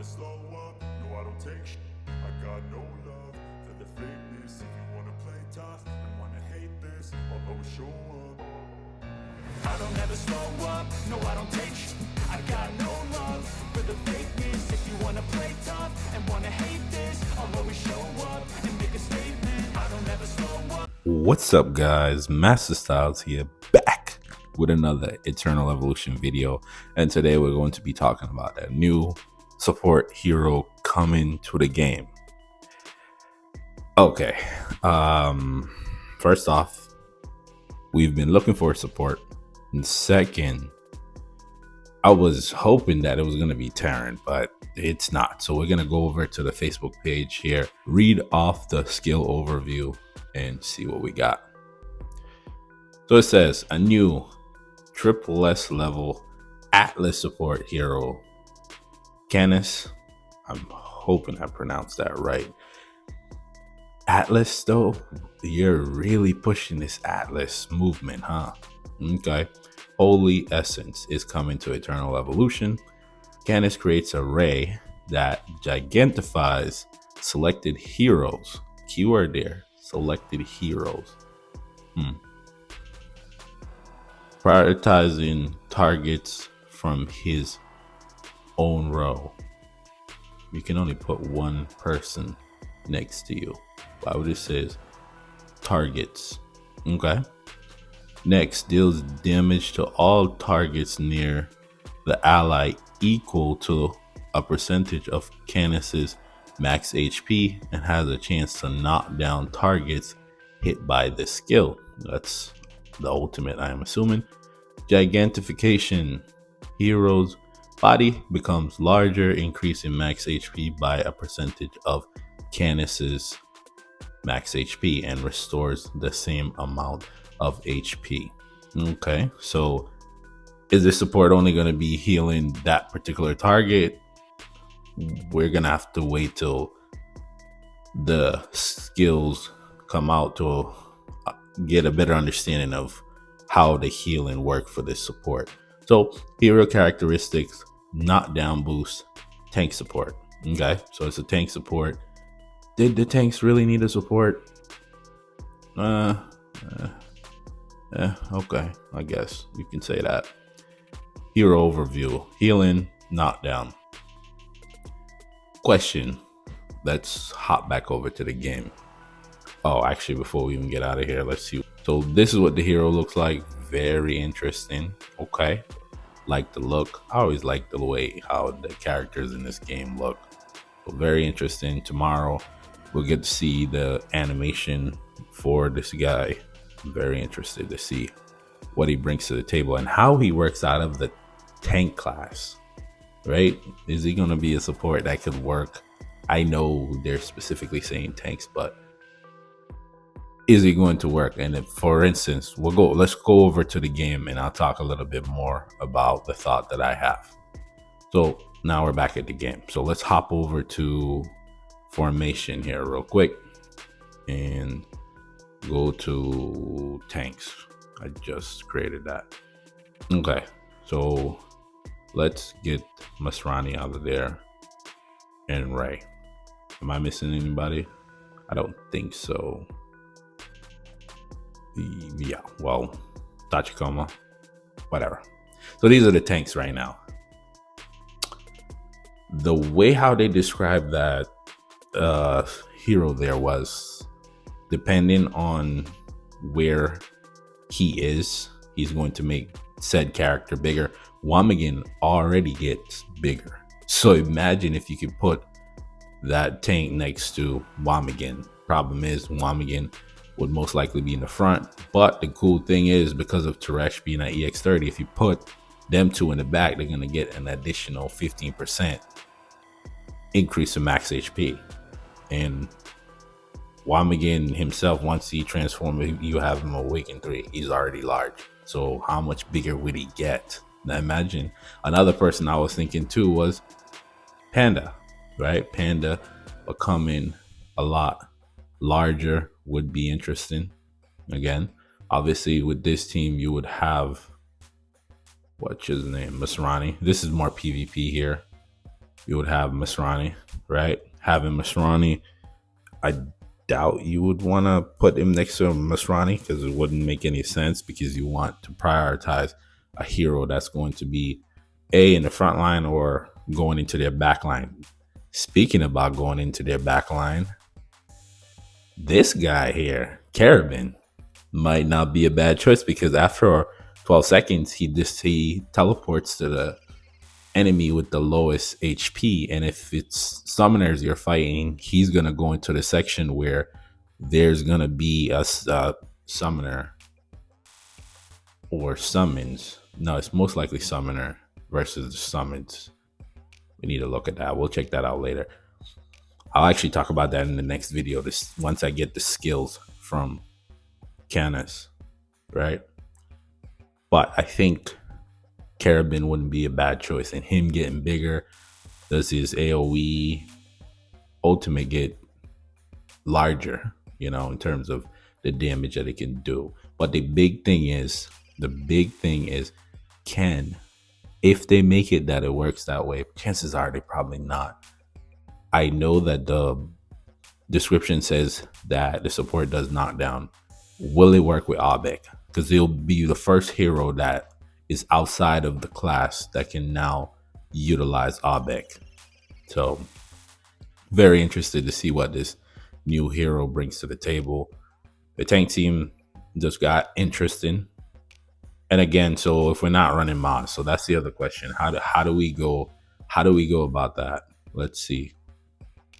slow up, no I don't take sh. I got no love for the fakeness. If you wanna play tough and wanna hate this, I'll always show up. I don't ever slow up, no I don't take sh. I got no love for the fakeness. If you wanna play tough and wanna hate this, I'll always show up and make a statement. I don't ever slow up. What's up, guys? Master Styles here, back with another Eternal Evolution video, and today we're going to be talking about a new support hero coming to the game. Okay, first off, we've been looking for support, and second, I was hoping that it was going to be Terran, but it's not. So we're going to go over to the Facebook page here, read off the skill overview, and see what we got. So it says a new SSS-level Atlas support hero, Canis. I'm hoping I pronounced that right. Atlas, though, you're really pushing this Atlas movement, huh? Okay. Holy Essence is coming to Eternal Evolution. Canis creates a ray that gigantifies selected heroes. Keyword there, selected heroes. Prioritizing targets from his own row. You can only put one person next to you. Why would it say targets? Okay. Next, deals damage to all targets near the ally equal to a percentage of Canis's max HP and has a chance to knock down targets hit by this skill. That's the ultimate, I am assuming. Gigantification. Hero's body becomes larger, increasing max HP by a percentage of Canis's max HP and restores the same amount of HP. Okay, so is this support only going to be healing that particular target? We're gonna have to wait till the skills come out to get a better understanding of how the healing work for this support. So hero characteristics: knockdown boost, tank support. Okay, so it's a tank support. Did the tanks really need a support? Okay, I guess you can say that. Hero overview: healing, knockdown. Question: let's hop back over to the game. Oh, actually, before we even get out of here, let's see. So this is what the hero looks like. Very interesting. Okay, like the look. I always like the way how the characters in this game look. So very interesting. Tomorrow we'll get to see the animation for this guy. I'm very interested to see what he brings to the table and how he works out of the tank class, right? Is he going to be a support that could work? I know they're specifically saying tanks, but is he going to work? And if, for instance, let's go over to the game and I'll talk a little bit more about the thought that I have. So now we're back at the game. So let's hop over to formation here real quick and go to tanks. I just created that. Okay, so let's get Masrani out of there and Ray. Am I missing anybody? I don't think so. Yeah, well, Tachikoma, whatever. So these are the tanks right now. The way how they described that hero there was, depending on where he is, he's going to make said character bigger. Wamigan already gets bigger. So imagine if you could put that tank next to Wamigan. Problem is, Wamigan would most likely be in the front. But the cool thing is, because of Teresh being at EX30, if you put them two in the back, they're going to get an additional 15% increase in max HP. And Wamigan himself, once he transforms, you have him awaken 3. He's already large. So how much bigger would he get? Now imagine another person I was thinking too was Panda, right? Panda becoming a lot larger would be interesting. Again, obviously with this team, you would have, what's his name? Masrani. This is more PvP here. you would have Masrani, right? Having Masrani, I doubt you would want to put him next to Masrani because it wouldn't make any sense, because you want to prioritize a hero that's going to be in the front line or going into their back line. Speaking about going into their back line, this guy here, Carabin, might not be a bad choice, because after 12 seconds, he teleports to the enemy with the lowest HP. And if it's summoners you're fighting, he's going to go into the section where there's going to be a summoner or summons. No, it's most likely summoner versus the summons. We need to look at that. We'll check that out later. I'll actually talk about that in the next video, once I get the skills from Canis, right? But I think Carabin wouldn't be a bad choice, and him getting bigger does his AoE ultimate get larger, you know, in terms of the damage that it can do. But the big thing is, if they make it that it works that way, chances are they probably not. I know that the description says that the support does knockdown. Will it work with Abek? Because they'll be the first hero that is outside of the class that can now utilize Abek. So very interested to see what this new hero brings to the table. The tank team just got interesting. And again, so if we're not running mods, so that's the other question. How do we go about that? Let's see.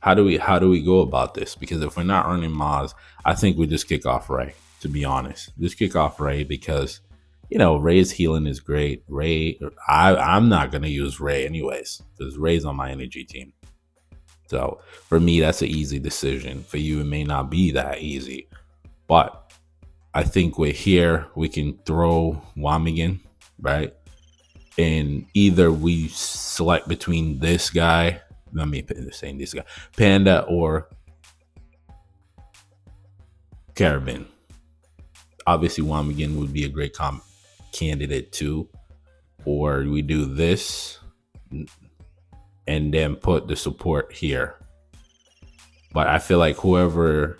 How do we go about this? Because if we're not running mods, I think we just kick off Ray, to be honest. Just kick off Ray, because, you know, Ray's healing is great. Ray, I'm not going to use Ray anyways, because Ray's on my energy team. So for me, that's an easy decision. For you, it may not be that easy. But I think we're here. We can throw Wamigan, right? And either we select between this guy, let me saying this guy, Panda or Carabin. Obviously, Wamigan would be a great candidate too. Or we do this and then put the support here. But I feel like whoever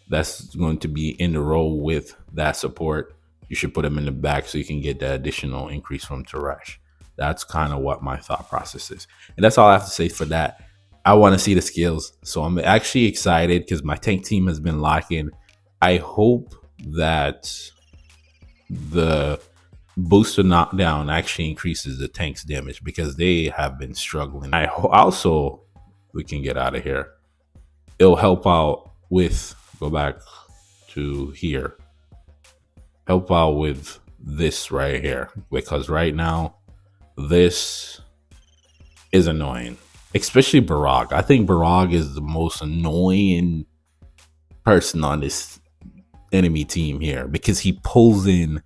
that's going to be in the role with that support, you should put them in the back so you can get that additional increase from Teresh. That's kind of what my thought process is. And that's all I have to say for that. I want to see the skills. So I'm actually excited because my tank team has been locking. I hope that the booster knockdown actually increases the tank's damage, because they have been struggling. I also, we can get out of here. It'll help out with, go back to here, help out with this right here, because right now this is annoying, especially Barag. I think Barag is the most annoying person on this enemy team here, because he pulls in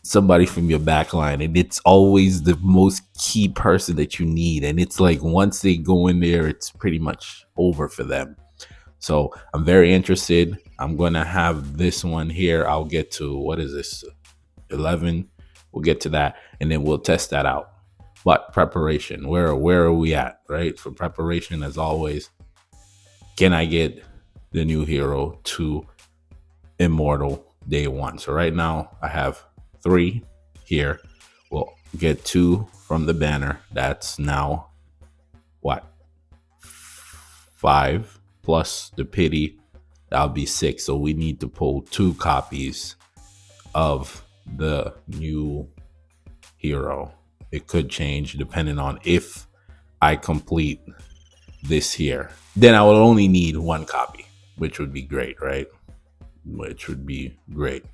somebody from your back line, and it's always the most key person that you need, and it's like once they go in there, it's pretty much over for them. So I'm very interested. I'm gonna have this one here. I'll get to, what is this, 11? We'll get to that, and then we'll test that out. But preparation, where are we at, right? For preparation, as always, can I get the new hero to Immortal day one? So right now I have 3 here. We'll get 2 from the banner. That's now what, 5 plus the pity. That'll be 6. So we need to pull 2 copies of the new hero. It could change depending on if I complete this here. Then I will only need 1 copy, which would be great, right? Which would be great.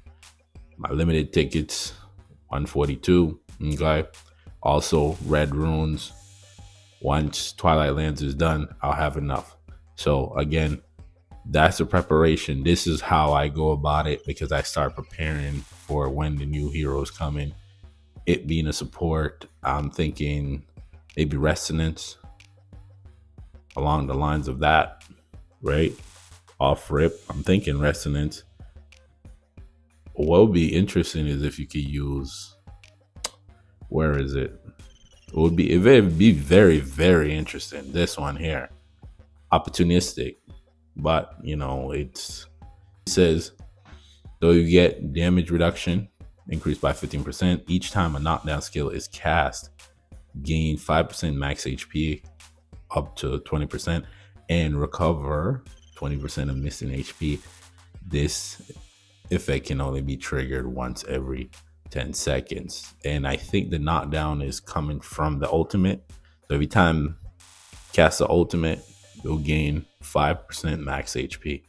My limited tickets, 142. Okay. Also, red runes. Once Twilight Lands is done, I'll have enough. So again, that's the preparation. This is how I go about it, because I start preparing for when the new heroes come in. It being a support, I'm thinking maybe Resonance along the lines of that, right? Off rip, I'm thinking Resonance. What would be interesting is if you could use, where is it? it would be very, very interesting. This one here, opportunistic, but you know, it says though you get damage reduction increased by 15% each time a knockdown skill is cast, gain 5% max HP up to 20%, and recover 20% of missing HP. This effect can only be triggered once every 10 seconds. And I think the knockdown is coming from the ultimate. So every time cast the ultimate, you'll gain 5% max HP.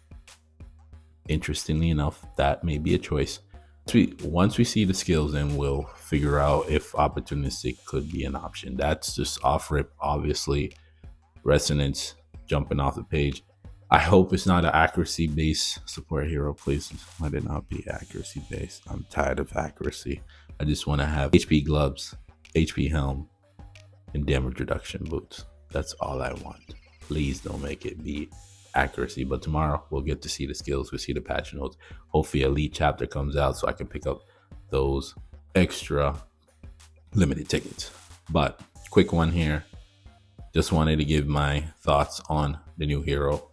Interestingly enough, that may be a choice. Once we see the skills, then we'll figure out if opportunistic could be an option. That's just off rip, obviously. Resonance jumping off the page. I hope it's not an accuracy based support hero. Please let it not be accuracy based. I'm tired of accuracy. I just want to have HP gloves, HP helm, and damage reduction boots. That's all I want. Please don't make it be accuracy. But tomorrow we'll get to see the skills. We'll see the patch notes. Hopefully elite chapter comes out so I can pick up those extra limited tickets. But quick one here. Just wanted to give my thoughts on the new hero.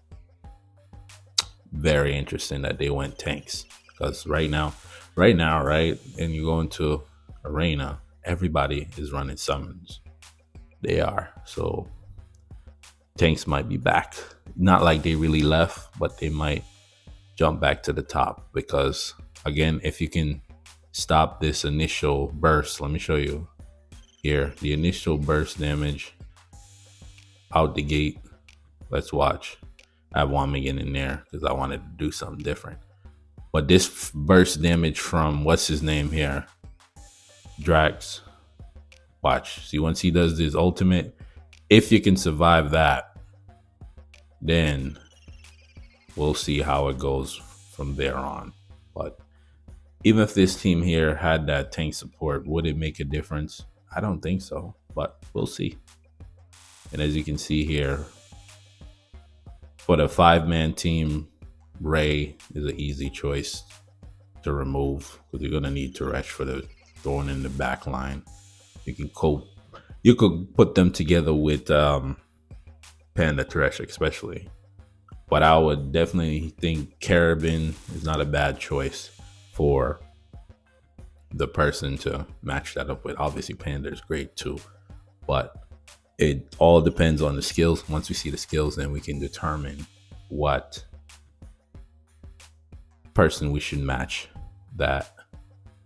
Very interesting that they went tanks, because right now, and you go into arena, everybody is running summons. They are. So tanks might be back. Not like they really left, but they might jump back to the top, because again, if you can stop this initial burst, let me show you here, the initial burst damage out the gate. Let's watch. I have Wamigan in there because I wanted to do something different. But this burst damage from what's his name here, Drax. Watch. See, once he does this ultimate, if you can survive that, then we'll see how it goes from there on. But even if this team here had that tank support, would it make a difference? I don't think so, but we'll see. And as you can see here, for the 5-man team, Ray is an easy choice to remove, because you're gonna need Teresh for the throwing in the back line. You can cope. You could put them together with Panda Teresh especially. But I would definitely think Carabin is not a bad choice for the person to match that up with. Obviously Panda is great too, but it all depends on the skills. Once we see the skills, then we can determine what person we should match that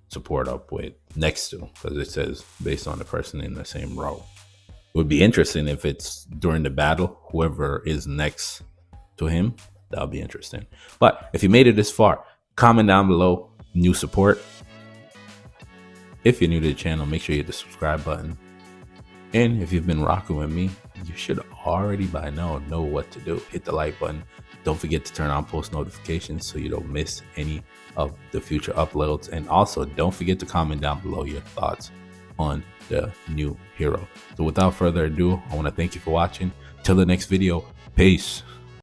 support up with next to, because it says based on the person in the same row. It would be interesting if it's during the battle, whoever is next to him, that'll be interesting. But if you made it this far, comment down below new support. If you're new to the channel, make sure you hit the subscribe button. And if you've been rocking with me, you should already by now know what to do. Hit the like button. Don't forget to turn on post notifications so you don't miss any of the future uploads. And also don't forget to comment down below your thoughts on the new hero. So without further ado, I want to thank you for watching. Till the next video, peace.